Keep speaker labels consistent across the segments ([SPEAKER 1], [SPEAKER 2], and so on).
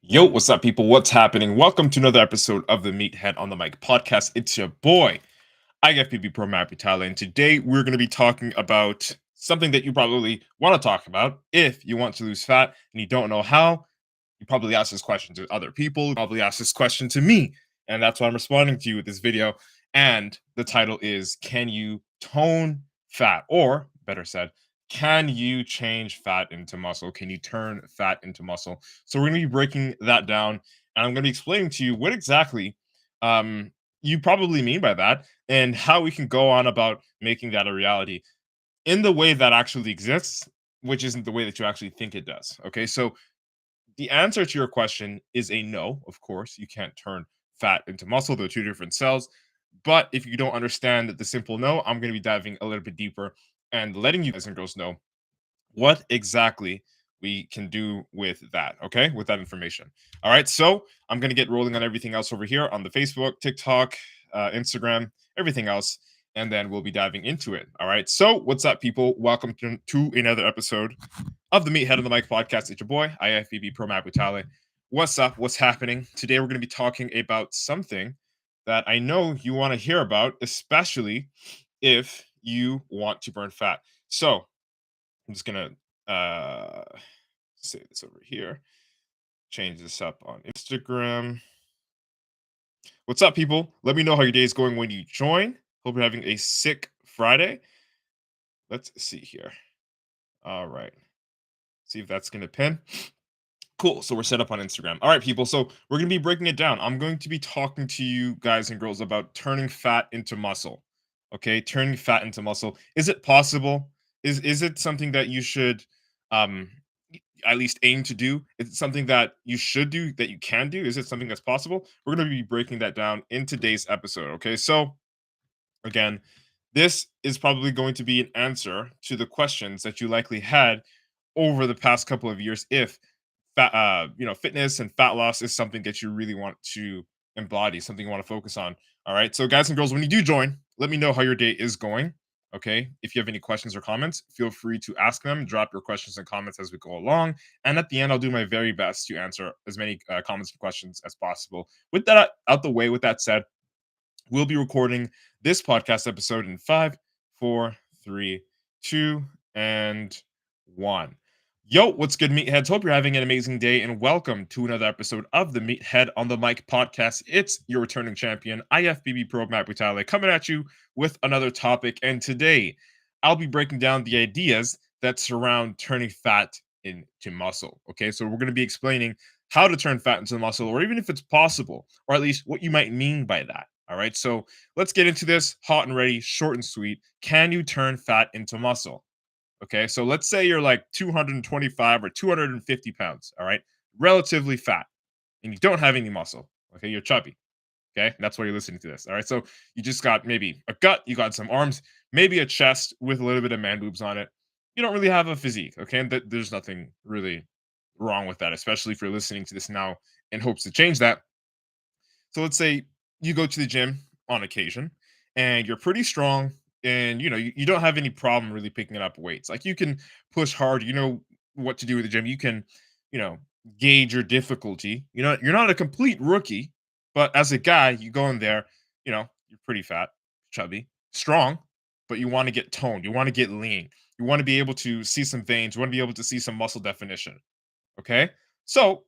[SPEAKER 1] Yo, what's up, people? What's happening? Welcome to another episode of the Meathead on the Mic podcast. It's your boy, IFBB PRO, and today we're going to be talking about something that you probably want to talk about if you want to lose fat and you don't know how. You probably ask this question to other people, you probably ask this question to me, and that's why I'm responding to you with this video. And the title is, Can you tone fat? Or, better said, can you change fat into muscle? Can you turn fat into muscle? So we're going to be breaking that down, and I'm going to be explaining to you what exactly you probably mean by that, and how we can go on about making that a reality in the way that actually exists, which isn't the way that you actually think it does. Okay, so the answer to your question is a no. Of course, you can't turn fat into muscle. They're two different cells. But if you don't understand the simple no, I'm going to be diving a little bit deeper and letting you guys and girls know what exactly we can do with that. Okay, with that information. All right, so I'm going to get rolling on everything else over here on the Facebook, TikTok, Instagram, everything else, and then we'll be diving into it. All right, so what's up, people? Welcome to another episode of the Meathead on the Mic podcast. It's your boy, IFBB PRO. What's up? What's happening? Today, we're going to be talking about something that I know you want to hear about, especially if you want to burn fat. So, I'm just going to say this over here, change this up on Instagram. What's up, people? Let me know how your day is going when you join. Hope you're having a sick Friday. Let's see here. All right. See if that's going to pin. Cool. So we're set up on Instagram. All right, people. So we're going to be breaking it down. I'm going to be talking to you guys and girls about turning fat into muscle. Okay, turning fat into muscle. Is it possible? Is it something that you should um at least aim to do? Is it something that you should do, that you can do? Is it something that's possible? We're going to be breaking that down in today's episode. Okay, so again, this is probably going to be an answer to the questions that you likely had over the past couple of years if fitness and fat loss is something that you really want to embody, something you want to focus on. All right, so guys and girls, when you do join, let me know how your day is going. Okay, if you have any questions or comments, feel free to ask them. Drop your questions and comments as we go along, and at the end, I'll do my very best to answer as many comments and questions as possible. With that out the way, with that said, we'll be recording this podcast episode in 5, 4, 3, 2, and 1. Yo, what's good, meatheads? Hope you're having an amazing day, and welcome to another episode of the Meathead on the Mic podcast. It's your returning champion, IFBB PRO Matt Butale, coming at you with another topic. And today, I'll be breaking down the ideas that surround turning fat into muscle. Okay, so we're going to be explaining how to turn fat into muscle, or even if it's possible, or at least what you might mean by that. All right, so let's get into this hot and ready, short and sweet. Can you turn fat into muscle? Okay, so let's say you're like 225 or 250 pounds, all right, relatively fat, and you don't have any muscle. Okay, you're chubby. Okay, and that's why you're listening to this. All right, so you just got maybe a gut, you got some arms, maybe a chest with a little bit of man boobs on it. You don't really have a physique. Okay, and there's nothing really wrong with that, especially if you're listening to this now in hopes to change that. So let's say you go to the gym on occasion and you're pretty strong, and you don't have any problem really picking up weights. Like, you can push hard, you know what to do with the gym. You can, you know, gauge your difficulty. You're not a complete rookie, but as a guy, you go in there, you're pretty fat, chubby, strong, but you want to get toned, you want to get lean, you want to be able to see some veins, you want to be able to see some muscle definition. Okay? So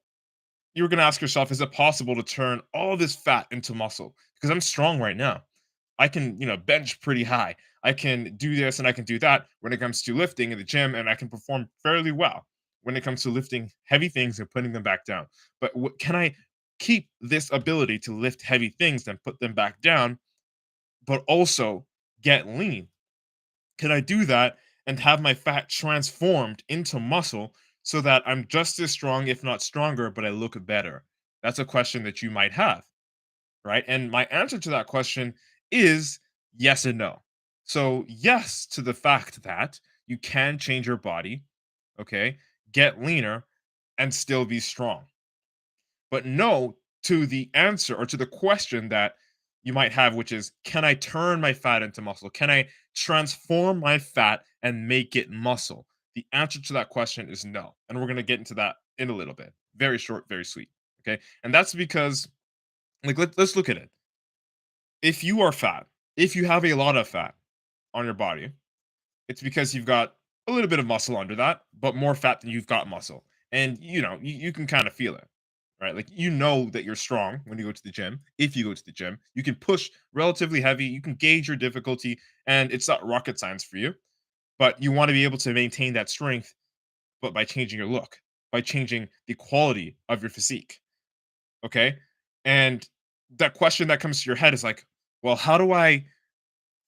[SPEAKER 1] you're going to ask yourself, is it possible to turn all this fat into muscle? Because I'm strong right now. I can, bench pretty high. I can do this and I can do that when it comes to lifting in the gym, and I can perform fairly well when it comes to lifting heavy things and putting them back down. But can I keep this ability to lift heavy things and put them back down, but also get lean? Can I do that and have my fat transformed into muscle so that I'm just as strong, if not stronger, but I look better? That's a question that you might have, right? And my answer to that question is yes and no. So, yes, to the fact that you can change your body, okay, get leaner, and still be strong. But no to the answer, or to the question that you might have, which is, can I turn my fat into muscle? Can I transform my fat and make it muscle? The answer to that question is no. And we're going to get into that in a little bit. Very short, very sweet. Okay. And that's because, like, let's look at it. If you are fat, if you have a lot of fat on your body, it's because you've got a little bit of muscle under that, but more fat than you've got muscle. And you can kind of feel it, right? Like, you know that you're strong when you go to the gym. If you go to the gym, you can push relatively heavy, you can gauge your difficulty, and it's not rocket science for you. But you want to be able to maintain that strength, but by changing your look, by changing the quality of your physique. Okay. And that question that comes to your head is like, well, how do I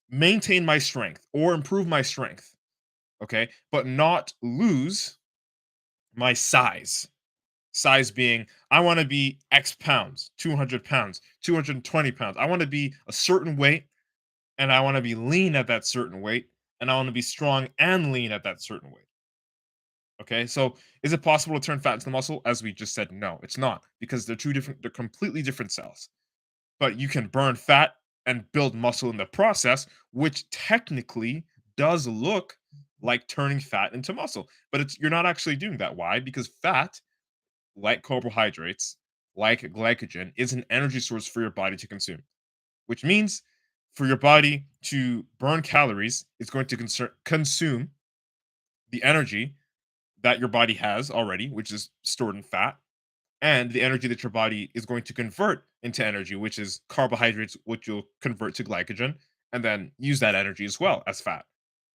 [SPEAKER 1] maintain my strength or improve my strength? Okay. But not lose my size. Size being, I want to be X pounds, 200 pounds, 220 pounds. I want to be a certain weight, and I want to be lean at that certain weight, and I want to be strong and lean at that certain weight. Okay. So is it possible to turn fat into muscle? As we just said, no, it's not, because they're completely different cells. But you can burn fat and build muscle in the process, which technically does look like turning fat into muscle. But you're not actually doing that. Why? Because fat, like carbohydrates, like glycogen, is an energy source for your body to consume, which means for your body to burn calories, it's going to consume the energy that your body has already, which is stored in fat, and the energy that your body is going to convert into energy, which is carbohydrates, which you'll convert to glycogen, and then use that energy as well as fat,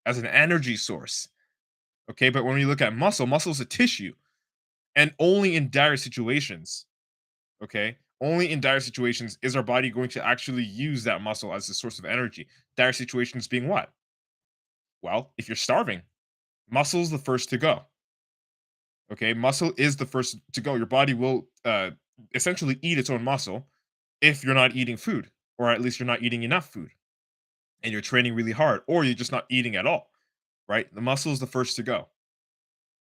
[SPEAKER 1] as an energy source. Okay, but when we look at muscle, muscle is a tissue, and only in dire situations, okay, only in dire situations is our body going to actually use that muscle as a source of energy. Dire situations being what? Well, if you're starving, muscle's the first to go. Okay, muscle is the first to go. Your body will essentially eat its own muscle if you're not eating food, or at least you're not eating enough food, and you're training really hard, or you're just not eating at all. Right, the muscle is the first to go.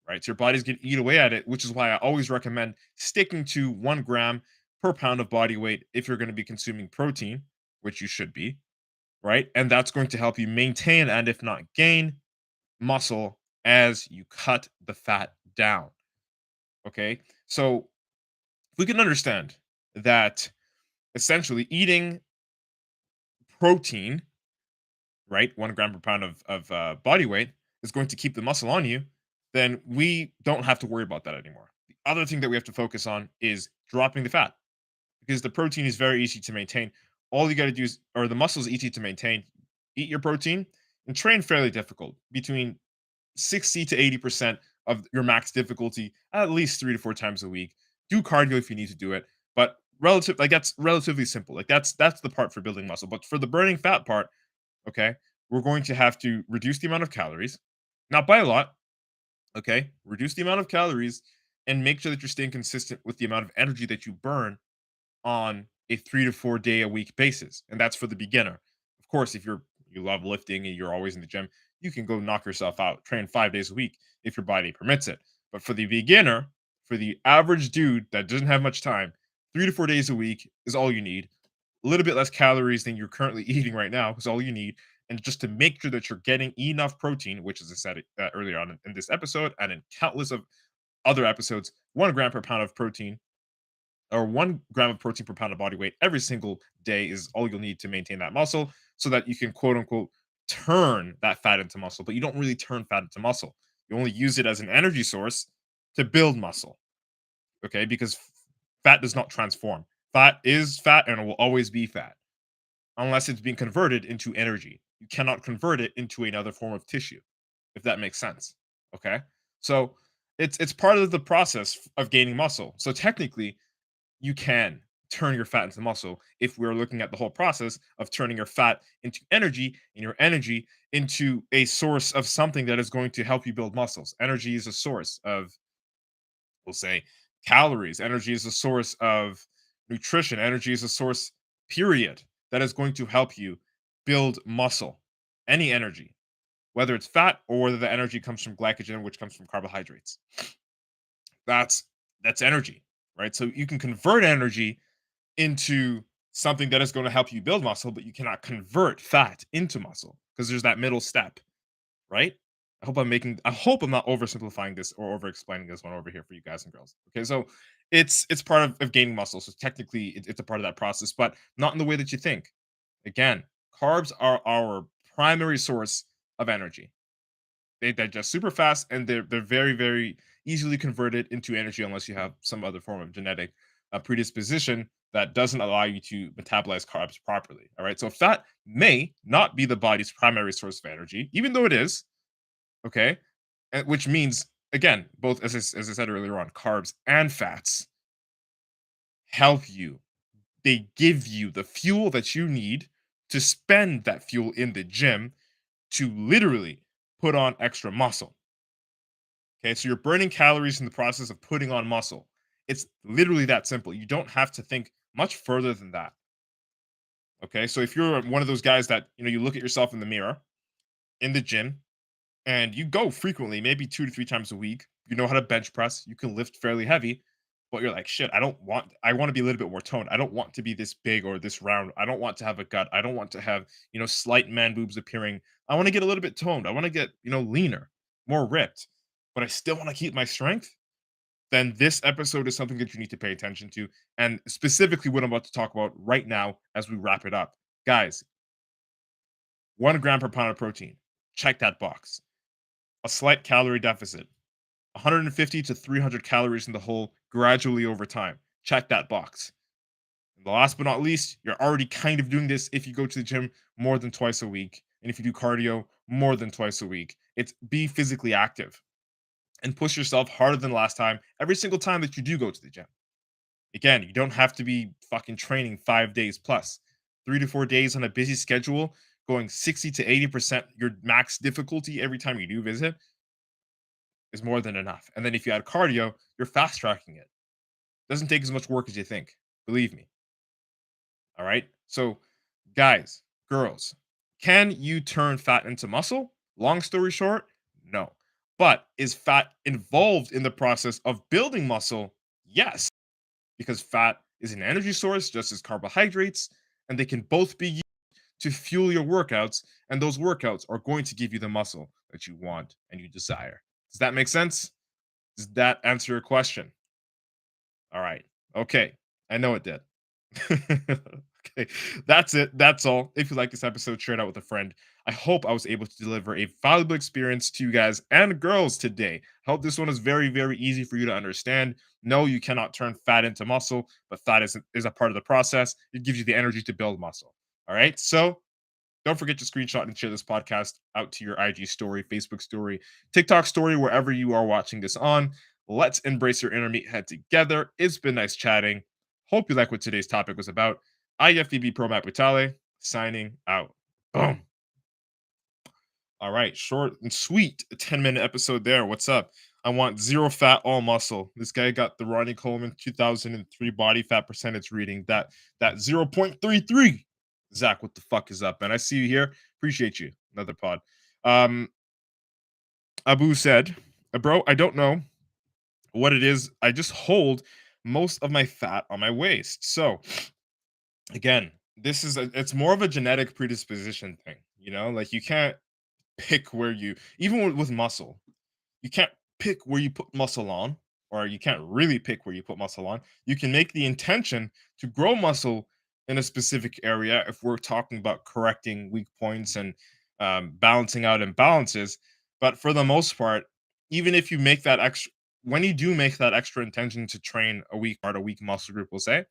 [SPEAKER 1] Right, so your body's gonna eat away at it, which is why I always recommend sticking to 1 gram per pound of body weight if you're going to be consuming protein, which you should be. Right, and that's going to help you maintain, and if not gain, muscle as you cut the fat down. Okay, so if we can understand that essentially eating protein, right, 1 gram per pound of body weight is going to keep the muscle on you, then we don't have to worry about that anymore. The other thing that we have to focus on is dropping the fat, because the protein is very easy to maintain. All you got to do is, or the muscle is easy to maintain. Eat your protein and train fairly difficult, between 60 to 80% of your max difficulty, at least 3 to 4 times a week. Do cardio if you need to do it, but that's relatively simple. Like, that's the part for building muscle. But for the burning fat part, okay, we're going to have to reduce the amount of calories, not by a lot. Okay, reduce the amount of calories and make sure that you're staying consistent with the amount of energy that you burn on a 3 to 4 day a week basis. And that's for the beginner. Of course, if you love lifting and you're always in the gym, you can go knock yourself out, train 5 days a week if your body permits it. But for the beginner, for the average dude that doesn't have much time, 3 to 4 days a week is all you need. A little bit less calories than you're currently eating right now is all you need. And just to make sure that you're getting enough protein, which, as I said earlier on in this episode and in countless of other episodes, 1 gram per pound of protein, or 1 gram of protein per pound of body weight every single day is all you'll need to maintain that muscle, so that you can, quote unquote, turn that fat into muscle. But you don't really turn fat into muscle. You only use it as an energy source to build muscle. Okay, because fat does not transform. Fat is fat and it will always be fat unless it's being converted into energy. You cannot convert it into another form of tissue, if that makes sense. Okay, so it's part of the process of gaining muscle. So technically, you can turn your fat into muscle if we're looking at the whole process of turning your fat into energy and your energy into a source of something that is going to help you build muscles. Energy is a source of, we'll say, calories. Energy is a source of nutrition. Energy is a source, period, that is going to help you build muscle. Any energy, whether it's fat or whether the energy comes from glycogen, which comes from carbohydrates. That's that's energy, right? So you can convert energy into something that is going to help you build muscle, but you cannot convert fat into muscle because there's that middle step, right? I hope I'm not oversimplifying this or over explaining this one over here for you guys and girls. Okay, so It's part of gaining muscle, so technically it's a part of that process, but not in the way that you think. Again, carbs are our primary source of energy. They digest super fast, and they're very, very easily converted into energy unless you have some other form of genetic predisposition that doesn't allow you to metabolize carbs properly. All right, so fat may not be the body's primary source of energy, even though it is. Okay, which means again, both as I said earlier on, carbs and fats help you. They give you the fuel that you need to spend that fuel in the gym to literally put on extra muscle. Okay, so you're burning calories in the process of putting on muscle. It's literally that simple. You don't have to think much further than that. Okay, so if you're one of those guys that you look at yourself in the mirror in the gym and you go frequently, maybe 2 to 3 times a week, you know how to bench press, you can lift fairly heavy, but you're like, shit, I want to be a little bit more toned. I don't want to be this big or this round. I don't want to have a gut. I don't want to have, slight man boobs appearing. I want to get a little bit toned. I want to get, leaner, more ripped, but I still want to keep my strength. Then this episode is something that you need to pay attention to. And specifically what I'm about to talk about right now as we wrap it up. Guys, 1 gram per pound of protein. Check that box. A slight calorie deficit. 150 to 300 calories in the whole gradually over time. Check that box. And the last but not least, you're already kind of doing this if you go to the gym more than twice a week. And if you do cardio more than twice a week, it's be physically active and push yourself harder than last time every single time that you do go to the gym. Again, you don't have to be fucking training 5 days plus. 3 to 4 days on a busy schedule, going 60 to 80% your max difficulty every time you do visit is more than enough. And then if you add cardio, you're fast tracking it. Doesn't take as much work as you think. Believe me. All right. So, guys, girls, can you turn fat into muscle? Long story short, no. But is fat involved in the process of building muscle? Yes, because fat is an energy source just as carbohydrates, and they can both be used to fuel your workouts, and those workouts are going to give you the muscle that you want and you desire. Does that make sense? Does that answer your question? All right. Okay. I know it did. Okay. That's it. That's all. If you like this episode, share it out with a friend. I hope I was able to deliver a valuable experience to you guys and girls today. I hope this one is very, very easy for you to understand. No, you cannot turn fat into muscle, but fat is a part of the process. It gives you the energy to build muscle. All right. So don't forget to screenshot and share this podcast out to your IG story, Facebook story, TikTok story, wherever you are watching this on. Let's embrace your inner meathead together. It's been nice chatting. Hope you like what today's topic was about. IFBB PRO Matt Vitale, signing out. Boom. All right, short and sweet, a 10-minute episode there. What's up? I want zero fat, all muscle. This guy got the Ronnie Coleman 2003 body fat percentage reading. That 0.33. Zach, what the fuck is up? And I see you here. Appreciate you. Another pod. Um, Abu said, bro, I don't know what it is. I just hold most of my fat on my waist. So again, it's more of a genetic predisposition thing. Like you can't pick where you even with muscle you can't pick where you put muscle on, or you can't really pick where you put muscle on. You can make the intention to grow muscle in a specific area if we're talking about correcting weak points and balancing out imbalances. But for the most part, even if you make that extra, when you do make that extra intention to train a weak part, a weak muscle group, we'll say,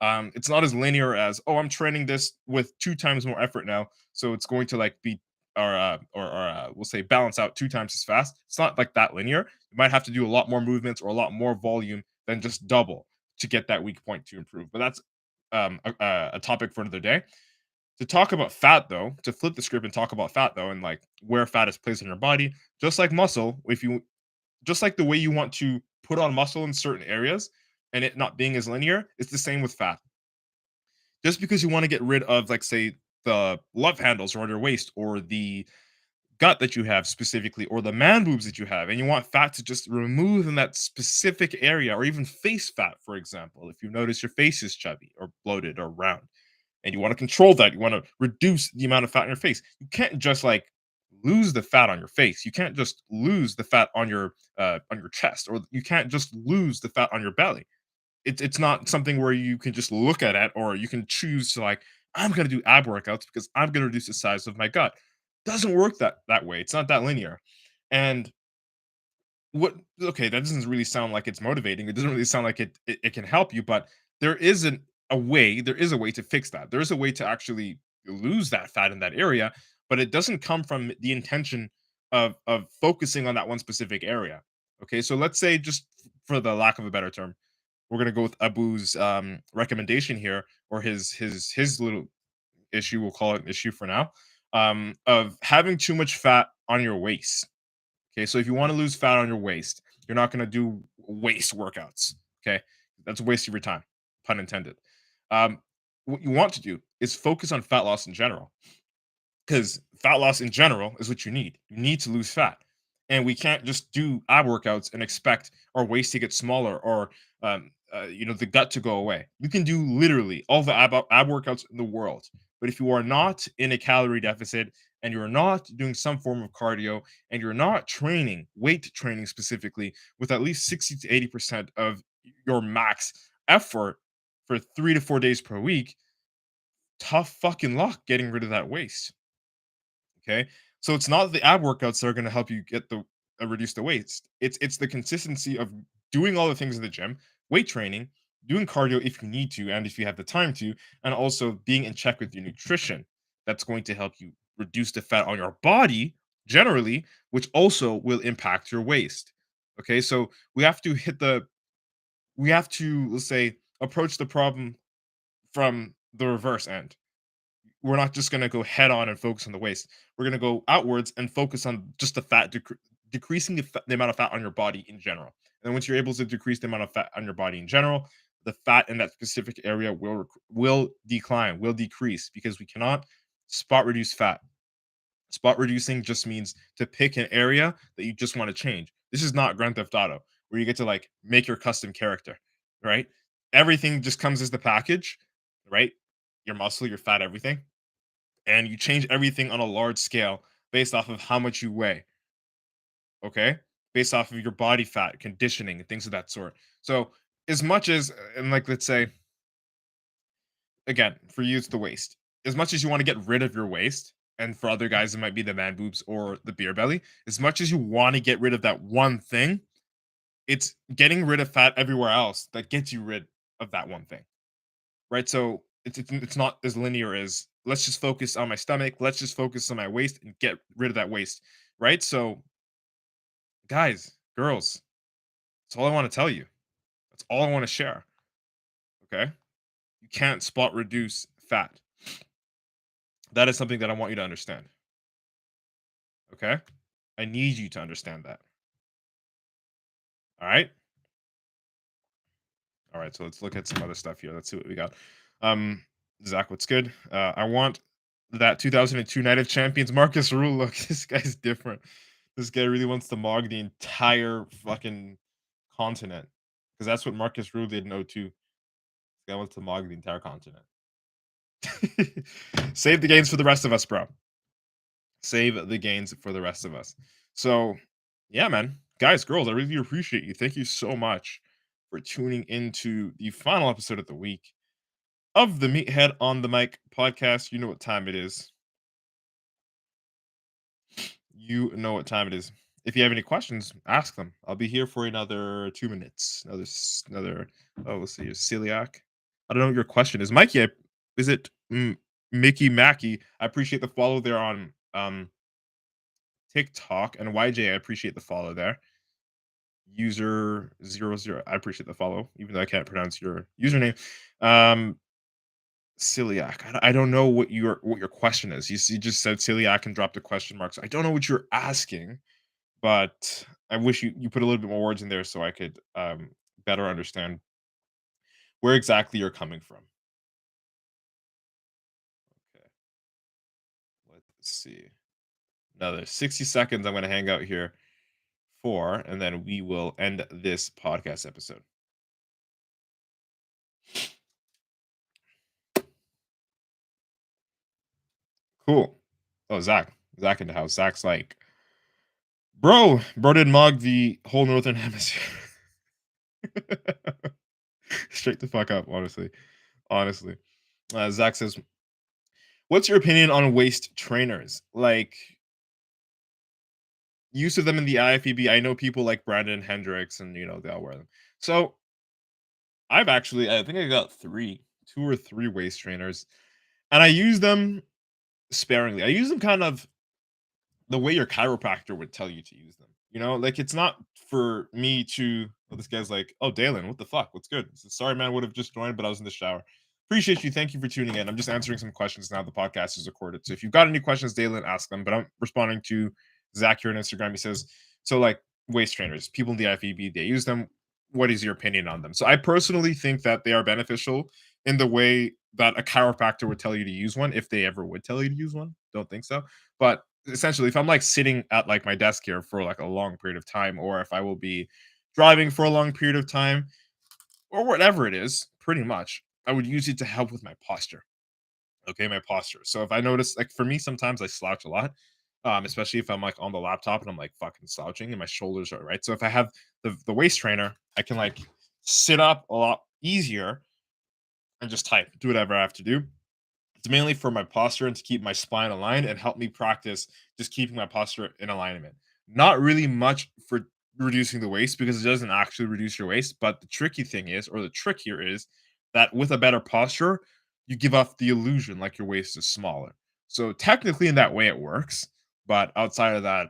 [SPEAKER 1] it's not as linear as, oh, I'm training this with 2 times more effort now, so it's going to like be we'll say balance out 2 times as fast. It's not like that linear. You might have to do a lot more movements or a lot more volume than just double to get that weak point to improve. But that's a topic for another day. To talk about fat, though, to flip the script and talk about fat, though, and like where fat is placed in your body, just like muscle, if you just like the way you want to put on muscle in certain areas and it not being as linear, it's the same with fat. Just because you want to get rid of, like, say, the love handles around your waist or the gut that you have specifically or the man boobs that you have, and you want fat to just remove in that specific area, or even face fat, for example, if you notice your face is chubby or bloated or round and you want to control that, you want to reduce the amount of fat in your face, you can't just like lose the fat on your face, you can't just lose the fat on your chest, or you can't just lose the fat on your belly. It's not something where you can just look at it or you can choose to like, I'm gonna do ab workouts because I'm gonna reduce the size of my gut. Doesn't work that way. It's not that linear. And what okay, that doesn't really sound like it's motivating. It doesn't really sound like it can help you, but there is a way to fix that. There is a way to actually lose that fat in that area, but it doesn't come from the intention of focusing on that one specific area. Okay, so let's say just for the lack of a better term, we're gonna go with Abu's recommendation here, or his little issue. We'll call it an issue for now. Of having too much fat on your waist. Okay, so if you want to lose fat on your waist, you're not going to do waist workouts. Okay, that's a waste of your time, pun intended. What you want to do is focus on fat loss in general, because fat loss in general is what you need. You need to lose fat, and we can't just do ab workouts and expect our waist to get smaller or the gut to go away. You can do literally all the ab workouts in the world, but if you are not in a calorie deficit and you're not doing some form of cardio and you're not training weight training specifically with at least 60 to 80% of your max effort for 3 to 4 days per week, tough fucking luck getting rid of that waist. Okay. So it's not the ab workouts that are going to help you get the reduce the weights. It's the consistency of doing all the things in the gym, weight training, doing cardio if you need to and if you have the time to, and also being in check with your nutrition. That's going to help you reduce the fat on your body generally, which also will impact your waist. Okay? So we have to, let's say, approach the problem from the reverse end. We're not just going to go head on and focus on the waist. We're going to go outwards and focus on just the decreasing the amount of fat on your body in general. And once you're able to decrease the amount of fat on your body in general, the fat in that specific area will decline, will decrease, because we cannot spot reduce fat. Spot reducing just means to pick an area that you just want to change. This is not Grand Theft Auto where you get to like make your custom character, right? Everything just comes as the package, right? Your muscle, your fat, everything, and you change everything on a large scale based off of how much you weigh, okay? Based off of your body fat, conditioning, and things of that sort. So, as much as, and like, let's say, again, for you, it's the waist. As much as you want to get rid of your waist, and for other guys, it might be the man boobs or the beer belly, as much as you want to get rid of that one thing, it's getting rid of fat everywhere else that gets you rid of that one thing. Right? So it's not as linear as let's just focus on my stomach, let's just focus on my waist and get rid of that waist. Right? So guys, girls, that's all I want to tell you. That's all I want to share. Okay? You can't spot reduce fat. That is something that I want you to understand. Okay? I need you to understand that. All right? All right, so let's look at some other stuff here. Let's see what we got. Um, Zach, what's good? I want that 2002 Night of Champions Marcus Rule look. This guy's different. This guy really wants to mog the entire fucking continent because that's what Marcus Rule did in '02. This guy wants to mog the entire continent. Save the gains for the rest of us, bro. Save the gains for the rest of us. So, yeah, man. Guys, girls, I really appreciate you. Thank you so much for tuning into the final episode of the week of the Meathead on the Mic podcast. You know what time it is. You know what time it is. If you have any questions, ask them. I'll be here for another 2 minutes. Another. Oh, let's see. Celiac. I don't know what your question is, Mikey. Is it Mickey Mackey? I appreciate the follow there on TikTok, and YJ. I appreciate the follow there. User 00. I appreciate the follow, even though I can't pronounce your username. Celiac. I don't know what your question is. You just said celiac and dropped a question mark. So I don't know what you're asking, but I wish you put a little bit more words in there so I could better understand where exactly you're coming from. Okay, let's see. Another 60 seconds. I'm going to hang out here for, and then we will end this podcast episode. Cool. Oh, Zach in the house. Zach's like, bro did mog the whole northern hemisphere. Straight the fuck up, honestly. Honestly. Zach says, "What's your opinion on waist trainers? Like use of them in the IFBB? I know people like Brandon Hendricks, and they all wear them. So I think I got 2 or 3 waist trainers, and I use them sparingly. I use them kind of the way your chiropractor would tell you to use them. Like it's not for me to. Oh, this guy's like, oh, Dalen, what the fuck? What's good? He says, sorry, man, would have just joined, but I was in the shower. Appreciate you. Thank you for tuning in. I'm just answering some questions now. The podcast is recorded. So if you've got any questions, Dalen, ask them. But I'm responding to Zach here on Instagram. He says, so like waist trainers, people in the IFBB, they use them. What is your opinion on them? So I personally think that they are beneficial in the way that a chiropractor would tell you to use one, if they ever would tell you to use one. Don't think so. But essentially, if I'm like sitting at like my desk here for like a long period of time, or if I will be driving for a long period of time, or whatever it is, pretty much, I would use it to help with my posture. Okay, my posture. So if I notice, like for me, sometimes I slouch a lot, especially if I'm like on the laptop and I'm like fucking slouching and my shoulders are right. So if I have the waist trainer, I can like sit up a lot easier and just type, do whatever I have to do. It's mainly for my posture and to keep my spine aligned and help me practice just keeping my posture in alignment. Not really much for reducing the waist because it doesn't actually reduce your waist. But the tricky thing is, or the trick here is, that with a better posture, you give off the illusion like your waist is smaller. So technically, in that way, it works. But outside of that,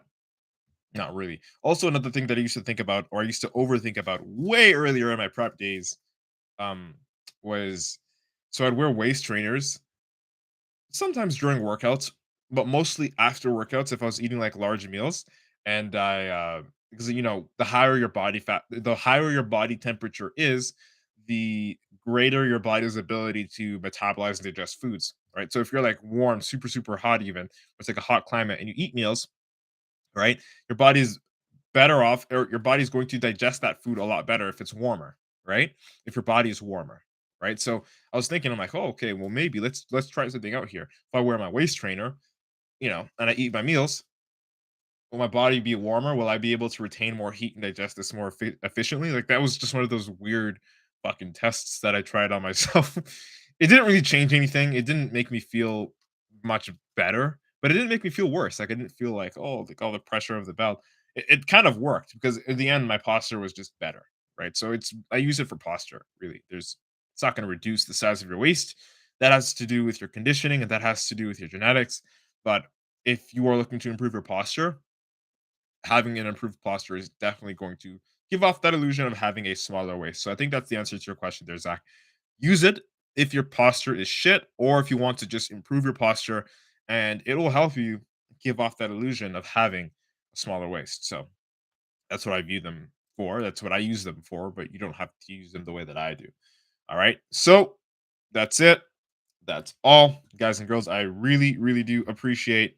[SPEAKER 1] not really. Also, another thing that I used to think about, or I used to overthink about way earlier in my prep days, um, was so I'd wear waist trainers sometimes during workouts, but mostly after workouts if I was eating like large meals. And because the higher your body fat, the higher your body temperature is, the greater your body's ability to metabolize and digest foods. Right. So if you're like warm, super, super hot, even it's like a hot climate and you eat meals, right? Your body's better off, or your body's going to digest that food a lot better if it's warmer, right? If your body is warmer, right? So I was thinking, I'm like, oh, okay, well, maybe let's try something out here. If I wear my waist trainer, and I eat my meals, will my body be warmer? Will I be able to retain more heat and digest this more efficiently? Like that was just one of those weird fucking tests that I tried on myself. It didn't really change anything. It didn't make me feel much better, but it didn't make me feel worse. Like I didn't feel like, oh, like all the pressure of the belt. It kind of worked because in the end, my posture was just better, right? So I use it for posture. Really, it's not going to reduce the size of your waist. That has to do with your conditioning, and that has to do with your genetics. But if you are looking to improve your posture, having an improved posture is definitely going to give off that illusion of having a smaller waist. So I think that's the answer to your question there, Zach. Use it if your posture is shit, or if you want to just improve your posture, and it will help you give off that illusion of having a smaller waist. So that's what I view them for. That's what I use them for, but you don't have to use them the way that I do. All right. So that's it. That's all, guys and girls. I really, really do appreciate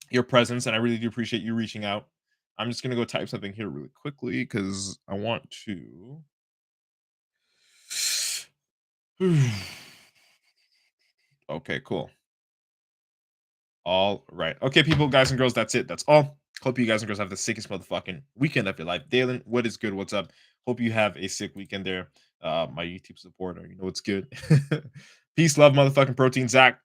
[SPEAKER 1] your presence, and I really do appreciate you reaching out. I'm just gonna go type something here really quickly because I want to. Okay, cool. All right. Okay, people, guys and girls, that's it. That's all. Hope you guys and girls have the sickest motherfucking weekend of your life. Dalen, what is good? What's up? Hope you have a sick weekend there. My YouTube supporter, you know what's good. Peace, love, motherfucking protein. Zach,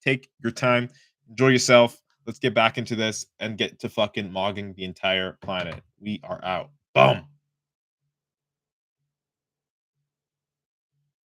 [SPEAKER 1] take your time, enjoy yourself. Let's get back into this and get to fucking mogging the entire planet. We are out. Boom.